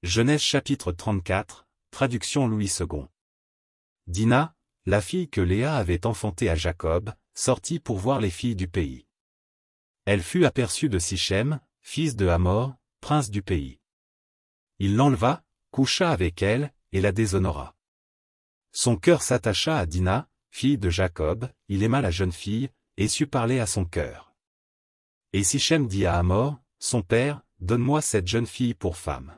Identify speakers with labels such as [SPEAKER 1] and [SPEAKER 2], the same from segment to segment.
[SPEAKER 1] Genèse chapitre 34, traduction Louis II. Dina, la fille que Léa avait enfantée à Jacob, sortit pour voir les filles du pays. Elle fut aperçue de Sichem, fils de Hamor, prince du pays. Il l'enleva, coucha avec elle, et la déshonora. Son cœur s'attacha à Dina, fille de Jacob, il aima la jeune fille, et sut parler à son cœur. Et Sichem dit à Hamor, son père, donne-moi cette jeune fille pour femme.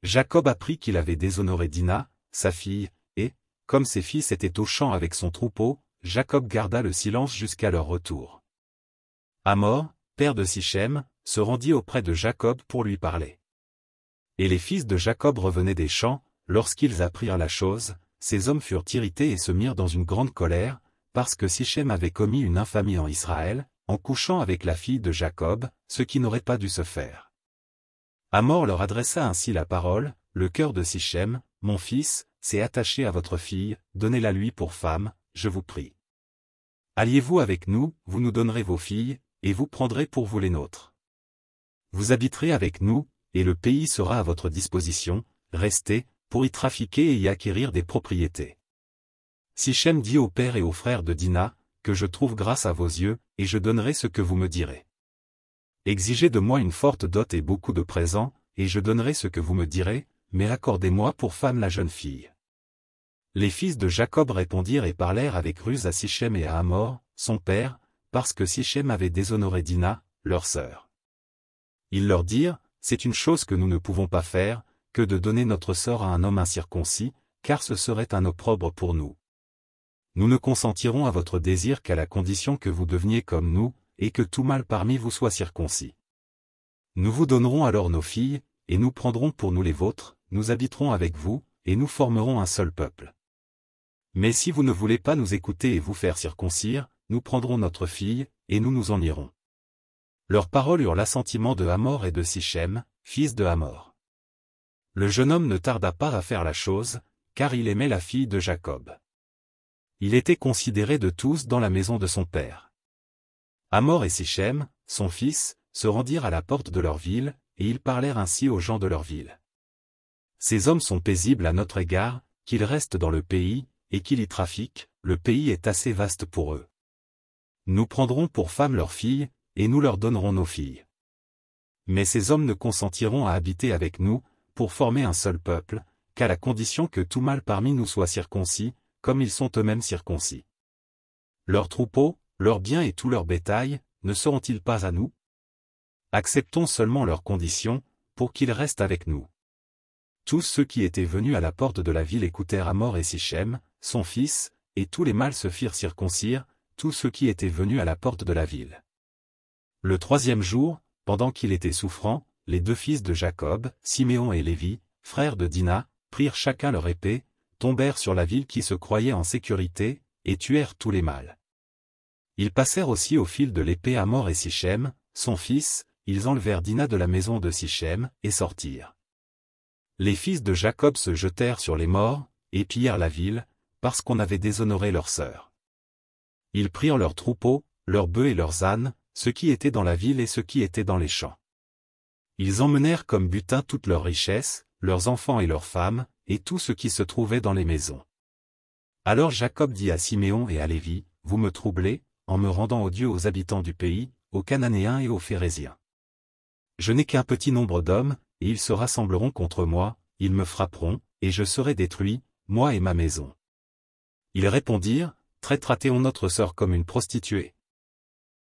[SPEAKER 1] Jacob apprit qu'il avait déshonoré Dina, sa fille, et, comme ses fils étaient au champ avec son troupeau, Jacob garda le silence jusqu'à leur retour. Hamor, père de Sichem, se rendit auprès de Jacob pour lui parler. Et les fils de Jacob revenaient des champs, lorsqu'ils apprirent la chose, ces hommes furent irrités et se mirent dans une grande colère, parce que Sichem avait commis une infamie en Israël, en couchant avec la fille de Jacob, ce qui n'aurait pas dû se faire. Hamor leur adressa ainsi la parole, le cœur de Sichem, mon fils, s'est attaché à votre fille, donnez-la lui pour femme, je vous prie. Alliez-vous avec nous, vous nous donnerez vos filles, et vous prendrez pour vous les nôtres. Vous habiterez avec nous, et le pays sera à votre disposition, restez, pour y trafiquer et y acquérir des propriétés. Sichem dit au père et aux frères de Dina, que je trouve grâce à vos yeux, et je donnerai ce que vous me direz. Exigez de moi une forte dot et beaucoup de présents, et je donnerai ce que vous me direz, mais accordez-moi pour femme la jeune fille. Les fils de Jacob répondirent et parlèrent avec ruse à Sichem et à Hamor, son père, parce que Sichem avait déshonoré Dina, leur sœur. Ils leur dirent, c'est une chose que nous ne pouvons pas faire, que de donner notre sœur à un homme incirconcis, car ce serait un opprobre pour nous. Nous ne consentirons à votre désir qu'à la condition que vous deveniez comme nous, et que tout mâle parmi vous soit circoncis. Nous vous donnerons alors nos filles, et nous prendrons pour nous les vôtres, nous habiterons avec vous, et nous formerons un seul peuple. Mais si vous ne voulez pas nous écouter et vous faire circoncire, nous prendrons notre fille, et nous nous en irons. Leurs paroles eurent l'assentiment de Hamor et de Sichem, fils de Hamor. Le jeune homme ne tarda pas à faire la chose, car il aimait la fille de Jacob. Il était considéré de tous dans la maison de son père. Hamor et Sichem, son fils, se rendirent à la porte de leur ville, et ils parlèrent ainsi aux gens de leur ville. Ces hommes sont paisibles à notre égard, qu'ils restent dans le pays, et qu'ils y trafiquent, le pays est assez vaste pour eux. Nous prendrons pour femmes leurs filles, et nous leur donnerons nos filles. Mais ces hommes ne consentiront à habiter avec nous, pour former un seul peuple, qu'à la condition que tout mâle parmi nous soit circoncis, comme ils sont eux-mêmes circoncis. Leurs troupeaux, leurs biens et tout leur bétail, ne seront-ils pas à nous? Acceptons seulement leurs conditions, pour qu'ils restent avec nous. Tous ceux qui étaient venus à la porte de la ville écoutèrent Hamor et Sichem, son fils, et tous les mâles se firent circoncire, tous ceux qui étaient venus à la porte de la ville. Le troisième jour, pendant qu'il était souffrant, les deux fils de Jacob, Siméon et Lévi, frères de Dina, prirent chacun leur épée, tombèrent sur la ville qui se croyait en sécurité, et tuèrent tous les mâles. Ils passèrent aussi au fil de l'épée Hamor et Sichem, son fils, ils enlevèrent Dina de la maison de Sichem, et sortirent. Les fils de Jacob se jetèrent sur les morts, et pillèrent la ville, parce qu'on avait déshonoré leur sœur. Ils prirent leurs troupeaux, leurs bœufs et leurs ânes, ceux qui étaient dans la ville et ceux qui étaient dans les champs. Ils emmenèrent comme butin toutes leurs richesses, leurs enfants et leurs femmes, et tout ce qui se trouvait dans les maisons. Alors Jacob dit à Siméon et à Lévi, vous me troublez, en me rendant odieux aux habitants du pays, aux Cananéens et aux Phéréziens. Je n'ai qu'un petit nombre d'hommes, et ils se rassembleront contre moi, ils me frapperont, et je serai détruit, moi et ma maison. Ils répondirent, traitera-t-on notre sœur comme une prostituée?